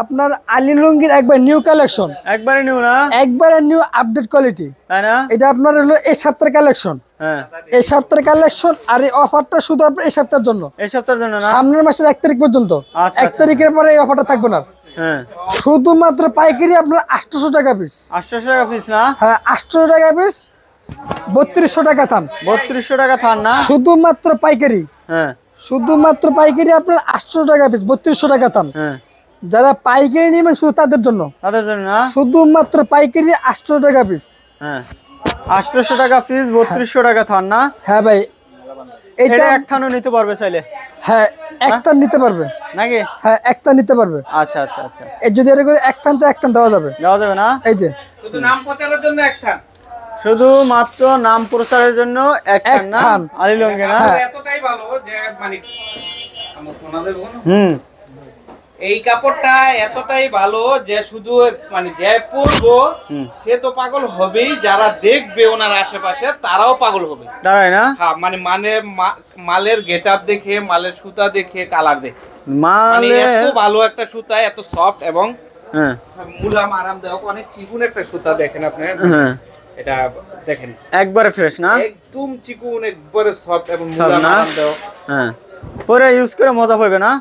আপনার আলী লুঙ্গির একবার নিউ কালেকশন, একবারে নিউ না, একবারে নিউ আপডেট কোয়ালিটি, তাই না? এটা আপনার হলো এই সপ্তাহের কালেকশন। হ্যাঁ, এই সপ্তাহের কালেকশন। আর এই অফারটা শুধু আপনার এই সপ্তাহের জন্য, এই সপ্তাহের জন্য না, সামনের মাসের 1 তারিখ পর্যন্ত। 1 তারিখের পরে এই অফারটা থাকবে না। হ্যাঁ, শুধুমাত্র পাইকারি আপনার 800 টাকা পিস। 800 টাকা পিস না? হ্যাঁ, 800 টাকা পিস, 3200 টাকা থান। 3200 টাকা থান না, শুধুমাত্র পাইকারি। হ্যাঁ, শুধুমাত্র পাইকারি আপনার 800 টাকা পিস, 3200 টাকা থান। হ্যাঁ, যারা পাইকারি নেবেন শুধু তাদের জন্য, না, শুধুমাত্র পাইকারি 800 টাকা পিস। হ্যাঁ, 800 টাকা পিস, 3200 টাকা থান না? হ্যাঁ ভাই, এটা এক থানও নিতে পারবে চাইলে। হ্যাঁ, এক থান নিতে পারবে নাকি? হ্যাঁ, এক থান নিতে পারবে। আচ্ছা আচ্ছা আচ্ছা, এই যদি এর করে এক থান তো এক থান দেওয়া যাবে, না? এই যে শুধু নাম প্রচারের জন্য এক থান, শুধু মাত্র নাম প্রচারের জন্য এক থান না আলী লুঙ্গি না? এতটাই ভালো যে মানে এই কাপড়টা এতটাই ভালো যে শুধু মানে যে পরবো সে তো পাগল হবেই, যারা দেখবে ওনার আশেপাশে তারাও পাগল হবে, তাই না? হ্যাঁ, মানে মালের গেটআপ দেখে, মালের সুতা দেখে, কালার দেখে, মানে এত ভালো একটা সুতা, এত সফট এবং মুলাম আরামদায়ক, অনেক চিকুন একটা সুতা। দেখেন আপনি, এটা দেখেন একবারে ফ্রেশ না, একদম চিকুন, একবারে সফট এবং মুলাম আরামদায়ক। হ্যাঁ, পরে ইউজ করে মজা পাবে না?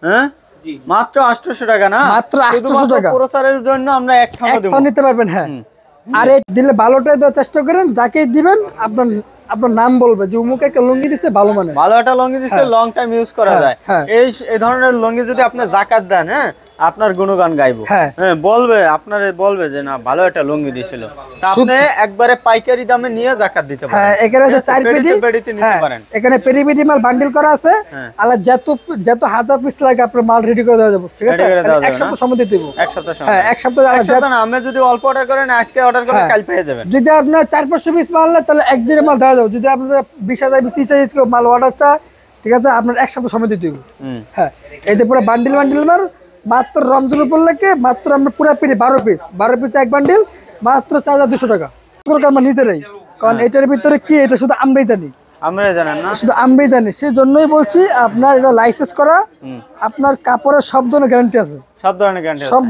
হ্যাঁ, মাত্র 800 টাকা না, মাত্র 800 টাকা প্রচারের জন্য আমরা এক থান নিতে পারবেন। হ্যাঁ, আরে দিলে ভালোটাই দেওয়ার চেষ্টা করেন, যাকে দিবেন আপনার নাম বলবে যে উমুকে একটা লুঙ্গি দিছে, ভালো মানে ভালো একটা লুঙ্গি দিছে, লং টাইম ইউজ করা যায়। এই ধরনের লুঙ্গি যদি আপনি যাকাত দেন, হ্যাঁ, আপনার গুণগান গাইবো। হ্যাঁ, বলবে যে না, ভালো একটা লুঙ্গি দিছিল, আপনি একবারে পাইকারি দামে নিয়ে যাকাত দিতে পারেন। হ্যাঁ, এখানে আছে 4 পেটি নিতে পারেন, এখানে পেটি পেটি মাল বান্ডিল করা আছে। আর যত হাজার পিস লাগে আপনার মাল রেডি করে দেওয়া যাবে, ঠিক আছে? এক সপ্তাহ সময় দিতে দিব, এক সপ্তাহ সময়। হ্যাঁ, এক সপ্তাহ না, আপনি যদি অল্প অর্ডার করেন, আজকে অর্ডার করেন, কাল পেয়ে যাবেন। যদি আপনার 400-500 পিস মাল নেন তাহলে একদিনে মাল দেওয়া যাবে। যদি আপনার 20,000 30,000 মাল অর্ডার চায়, ঠিক আছে, আপনার এক সপ্তাহ সময় দিতে হবে। হ্যাঁ, এই যে পুরো বান্ডিল মাল মাত্র রমজান উপলক্ষে মাত্র আমরা পুরো পেটি 12 পিস এক বান্ডিল, মাত্র 4200 টাকা। আমরা নিজেরাই, কারণ এটার ভিতরে কি, এটা শুধু আমরাই জানি, জানেন না, শুধু আমরাই জানি। সেই জন্যই বলছি আপনার এটা লাইসেন্স করা, আপনার কাপড়ের সব ধরনের গ্যারান্টি আছে, সব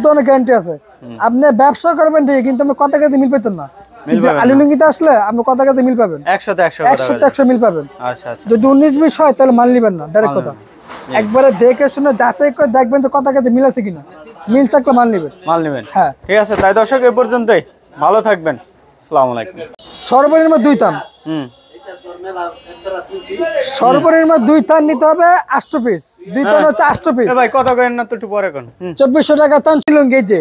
ধরনের গ্যারান্টি আছে। আপনি ব্যবসা করবেন ঠিক, কিন্তু আপনি কথা কাজে মিল পেতেন না। আলী লুঙ্গিতে আসলে আপনি কথা কাজে মিল পাবেন, 100 মিল পাবেন। যদি 19-20 হয় তাহলে মাল নিবেন না, ডাইরেক্ট কথা। একবারে দেখে শুনে যাচাই করে দেখবেন যে কথা কাজে মিল আছে কিনা, মিল থাকলে মাল নেবেন। হ্যাঁ, ঠিক আছে। তাই দর্শক, এই পর্যন্তই, ভালো থাকবেন, আসসালামু আলাইকুম। সর্বনিম্ন 2 থান, সর্বনিম্ন 2 থান নিতে হবে, 8 পিস, 2 থান হচ্ছে 8 পিস। ভাই কত করেন না তো একটু পরে কোন 2400 টাকা থান লুঙ্গি। যে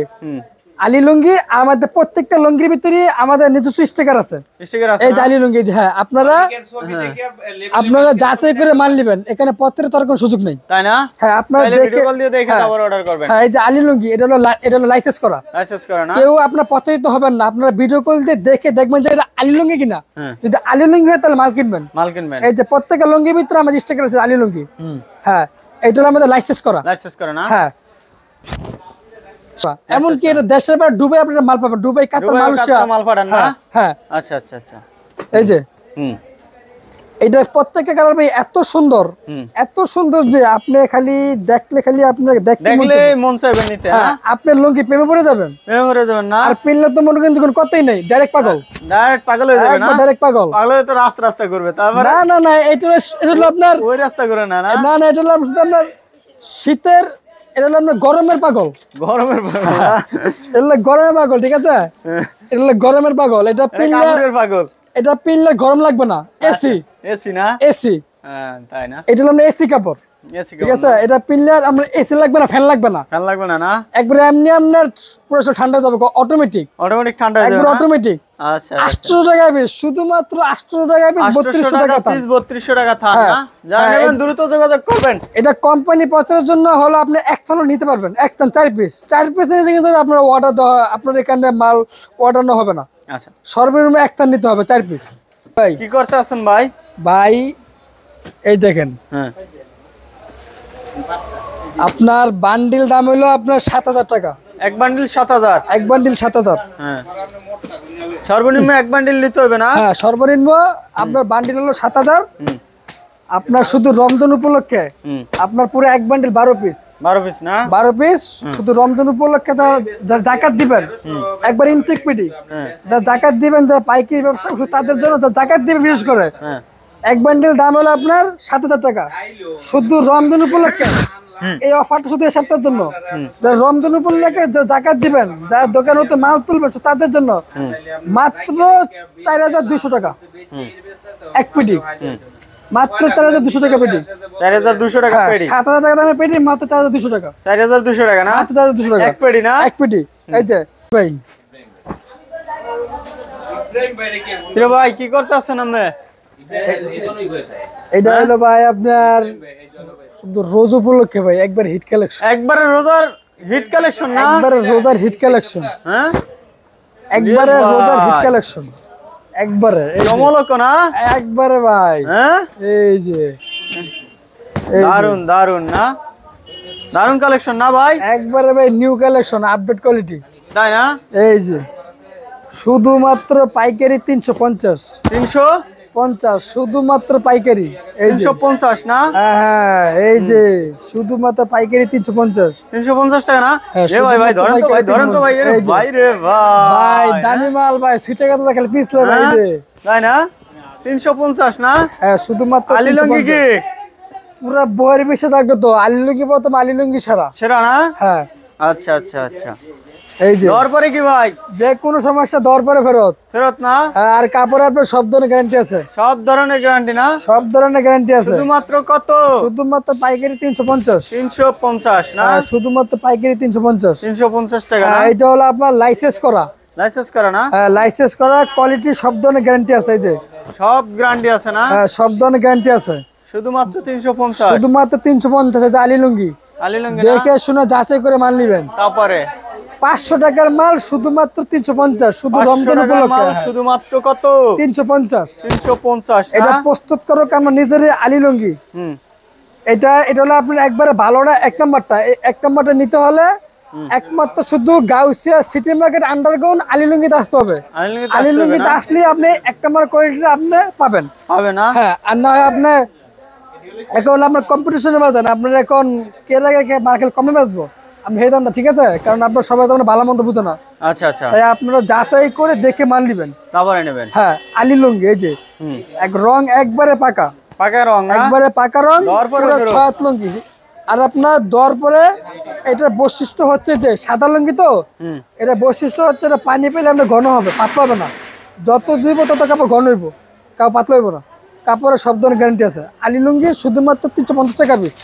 আলী লুঙ্গি, আমাদের প্রত্যেকটা লুঙ্গির ভিতরে আমাদের নিজস্ব স্টিকার আছে, এই যে আলী লুঙ্গি। হ্যাঁ, আপনারা যাচাই করে মাল নেবেন, এখানে পত্রের তর কোনো সুযোগ নেই, তাই না? হ্যাঁ, আপনারা দেখে আবার অর্ডার করবেন। হ্যাঁ, এই যে আলী লুঙ্গি, এটা হলো লাইসেন্স করা না, কেউ আপনার প্রতারিত হবেন না। আপনারা ভিডিও কল দিয়ে দেখে দেখবেন যে এটা আলী লুঙ্গি কিনা। যদি আলী লুঙ্গি হয় তাহলে মাল কিনবেন। এই যে প্রত্যেকটা লুঙ্গির ভিতরে আমাদের স্টিকার আছে আলী লুঙ্গি। হ্যাঁ, এটা হলো আমাদের লাইসেন্স করা না। হ্যাঁ, এমনকি এটা দেশের বাইরে দুবাই আপনারা মাল পাবেন, দুবাই, কাতার, মালয়েশিয়া মাল পাঠান না? হ্যাঁ, আচ্ছা আচ্ছা আচ্ছা। এই যে এটা প্রত্যেকটা কালার ভাই এত সুন্দর যে আপনি খালি দেখলে মন চাইবে নিতে। আপনি লুঙ্গি প্রেমে পড়ে যাবেন না, আর পিনলে তো মনে করেন যখন কথাই নেই, ডাইরেক্ট পাগল হয়ে যাবে না, ডাইরেক্ট পাগল তো রাস্তা করবে। তারপরে না, এটা হলো আপনার ওই রাস্তা করে না, এটা হলো আপনার শীতের, এটা হলো আপনার গরমের পাগল, ঠিক আছে? এটা হলো গরমের পাগল, এটা পিনলে গরম লাগবে না। এসি, তাই না? এটা হলো এসি কাপড়, ঠিক আছে? এটা পিনলে আপনার এসি লাগবে না, ফ্যান লাগবে না, একবারে এমনি আপনার পুরো ঠান্ডা যাবে, অটোমেটিক ঠান্ডা যাবে, একবার অটোমেটিক। আচ্ছা, 800 টাকা পিস, শুধুমাত্র 800 টাকা পিস, 3200 টাকা থান না? যারা নেবেন দ্রুত যোগাযোগ করবেন। এটা কোম্পানি পত্রের জন্য হলো আপনি এক থানও নিতে পারবেন, এক থান 4 পিস নিয়ে কিন্তু আপনার অর্ডার দেওয়া, আপনার এখানে মাল অর্ডার না হবে না। আচ্ছা, সর্বনিম্ন এক থান নিতে হবে, 4 পিস। ভাই কি করতে আছেন ভাই? এই দেখেন, হ্যাঁ, আপনার বান্ডিল দাম হলো আপনার 7000 টাকা, এক বান্ডিল 7000। হ্যাঁ, সর্বনিম্ন এক বান্ডিল নিতে হবে না? হ্যাঁ, সর্বনিম্ন আপনার বান্ডিল হলো 7000। আপনার শুধু রমজান উপলক্ষে আপনার পুরো এক বান্ডিল 12 পিস, 12 পিস না, 12 পিস। শুধু রমজান উপলক্ষে যারা জাকাত দিবেন একবার ইনটেক পেটি, যারা জাকাত দিবেন, যারা পাইকারি ব্যবসা তাদের জন্য, যারা জাকাত দিবেন বিশেষ করে, এক বান্ডেল দাম হলো আপনার 7000 টাকা। শুধু রমজান উপলক্ষে এই অফারটা শুধু এই সপ্তাহের জন্য। যারা রমজান উপলক্ষে যারা জাকাত দিবেন, যারা দোকানে হতে মাল তুলবেন তাদের জন্য মাত্র 4200 টাকা এক পেটি, মাত্র 4200 টাকা পেটি। 4200 টাকা পেটি, 7000 টাকা দামের পেটি মাত্র 4200 টাকা। 4200 টাকা না, মাত্র 4200 টাকা এক পেটি না, এক পেটি। এই যে ভাই, কিরে ভাই কি করতেছেন আপনি? এটা হলো ভাই আপনার শুধু রোজ উপলক্ষে ভাই একবার হিট কালেকশন, একবারে রোজার হিট কালেকশন না, একবারে রোজার হিট কালেকশন, হ্যাঁ একবারে রোজার হিট কালেকশন, একবারে জমলক না, একবারে ভাই। হ্যাঁ এই যে দারুন দারুন না, দারুন কালেকশন না ভাই, একবারে ভাই নিউ কালেকশন, আপডেট কোয়ালিটি, তাই না? এই যে শুধুমাত্র পাইকারি 350, 350 শুধুমাত্র পাইকারি। এই যে 350 না, হ্যাঁ এই যে শুধুমাত্র পাইকারি 350, 350 টাকা না। হ্যাঁ, এ ভাই ভাই ধরেন তো ভাই, ধরেন তো ভাই, রে এই যে। ভাই রে ভাই, ভাই দামি মাল ভাই, সুইটে কত খালি পিস লে ভাই। হ্যাঁ, যে তাই না? 350 না, হ্যাঁ শুধুমাত্র আলী লঙ্গি কি 350। পুরো বইয়ের বিষয় থাকবে তো, আলী লুঙ্গি প্রথম, আলী লুঙ্গি সারা সেরা না? হ্যাঁ আচ্ছা আচ্ছা আচ্ছা, এই যে দর পরে কি ভাই? যে কোনো সমস্যা দর পরে ফেরত, ফেরত না? হ্যাঁ, আর কাপড় আপনার সব ধরনের গ্যারান্টি আছে, সব ধরনের গ্যারান্টি না, সব ধরনের গ্যারান্টি আছে। শুধুমাত্র কত? শুধুমাত্র পাইকারি 350, 350 না, হ্যাঁ, শুধুমাত্র পাইকারি 350। 350 টাকা না, এটা হলো আপনার লাইসেন্স করা, লাইসেন্স করা না, হ্যাঁ লাইসেন্স করা, কোয়ালিটি সব ধরনের গ্যারান্টি আছে। এই যে সব গ্যারান্টি আছে না, হ্যাঁ সব ধরনের গ্যারান্টি আছে। শুধুমাত্র 350, শুধুমাত্র 350 আছে আলী লুঙ্গি। আলী লঙ্গি না, দেখে শুনে যাচাই করে মাল নিবেন। তারপরে 500 টাকার মাল শুধুমাত্র 350, শুধু 500 রমজান টাকার উপলক্ষে, মাল শুধুমাত্র কত? 350। 350 এটা না, প্রস্তুত করো আমার নিজের আলী লুঙ্গি। হুম, এটা হলো আপনার একবারে ভালোটা, এক নাম্বারটা। এক নাম্বারটা নিতে হলে একমাত্র শুধু Gausia city market underground Ali লুঙ্গিতে আসতে হবে। আলী লুঙ্গিতে আসলে আপনি এক নাম্বার কোয়ালিটিটা আপনি পাবেন, হবে না? হ্যাঁ। আর না হয় আপনি এখন হলো আপনার কম্পিটিশনে বাজান, আপনার এখন কে লাগে কে মার্কেট কমে বেচবো, আমি সেই দামটা, ঠিক আছে? কারণ আপনার সবাই তো ভালো মন্দ বুঝো না, আচ্ছা আচ্ছা, তাই আপনারা যাচাই করে দেখে মাল নিবেন, তারপরে নেবেন। হ্যাঁ। আলী লুঙ্গি এই যে এক রং একবারে পাকা, পাকা রং না, একবারে পাকা রং, দর পরে পুরো ফেরত। 6 লুঙ্গি। আর আপনার দর পরে এটার বৈশিষ্ট্য হচ্ছে যে সাদা লুঙ্গি তো, এটা বৈশিষ্ট্য হচ্ছে এটা পানি পেলে আপনার ঘন হবে, পাতলা হবে না। যত ধুইব তত কাপড় ঘন হইব, কাপড় পাতলা হইব না। কাপড়ের সব ধরনের গ্যারান্টি আছে। আলী লুঙ্গি শুধুমাত্র 350 টাকা পিস।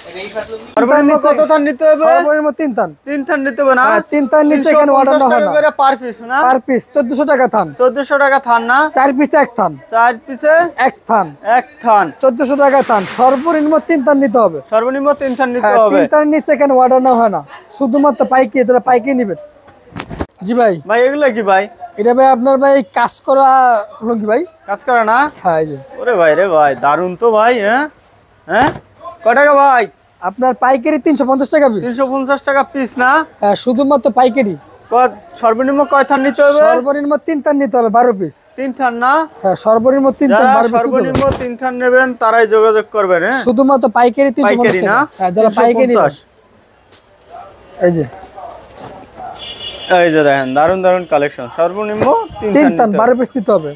সর্বনিম্ন কত থান নিতে হবে? সর্বনিম্ন 3 থান, 3 থান নিতে হবে না, 3 থান নিচে এখানে অর্ডার না হয় না। করে পার পিস না, পার পিস 1400 টাকা থান, 1400 টাকা থান না, 4 পিসে এক থান, 4 পিসে এক থান, এক থান, 1400 টাকা থান। সর্বনিম্ন 3 থান নিতে হবে, সর্বনিম্ন 3 থান নিতে হ্যাঁ, হবে। 3 থান নিচে এখানে অর্ডার না হয় না, শুধুমাত্র পাইকারি, যারা পাইকারি নেবেন। জি ভাই, ভাই এগুলো কি ভাই? এটা ভাই আপনার ভাই কাজ করা লুঙ্গি ভাই, কাজ করে না? হ্যাঁ। এই যে ওরে ভাই রে ভাই, দারুন তো ভাই। হ্যাঁ হ্যাঁ, কয় টাকা ভাই? আপনার পাইকারি 350 টাকা পিস, 350 টাকা পিস না, হ্যাঁ শুধুমাত্র পাইকারি। সর্বনিম্ন কয় থান নিতে হবে? সর্বনিম্ন 3 থান নিতে হবে, 12 পিস। 3 থান না, হ্যাঁ সর্বনিম্ন 3 থান, যারা 12 পিস নিতে হবে। সর্বনিম্ন 3 থান নেবেন তারাই যোগাযোগ করবেন। হ্যাঁ, শুধুমাত্র পাইকারি 350 পাইকারি না, টাকা, হ্যাঁ যারা পাইকারি নেবেন। 350। এই যে এই যে দেখেন দারুন দারুন কালেকশন, সর্বনিম্ন 3 3 থান থান নিতে হবে। 12 পিস নিতে হবে।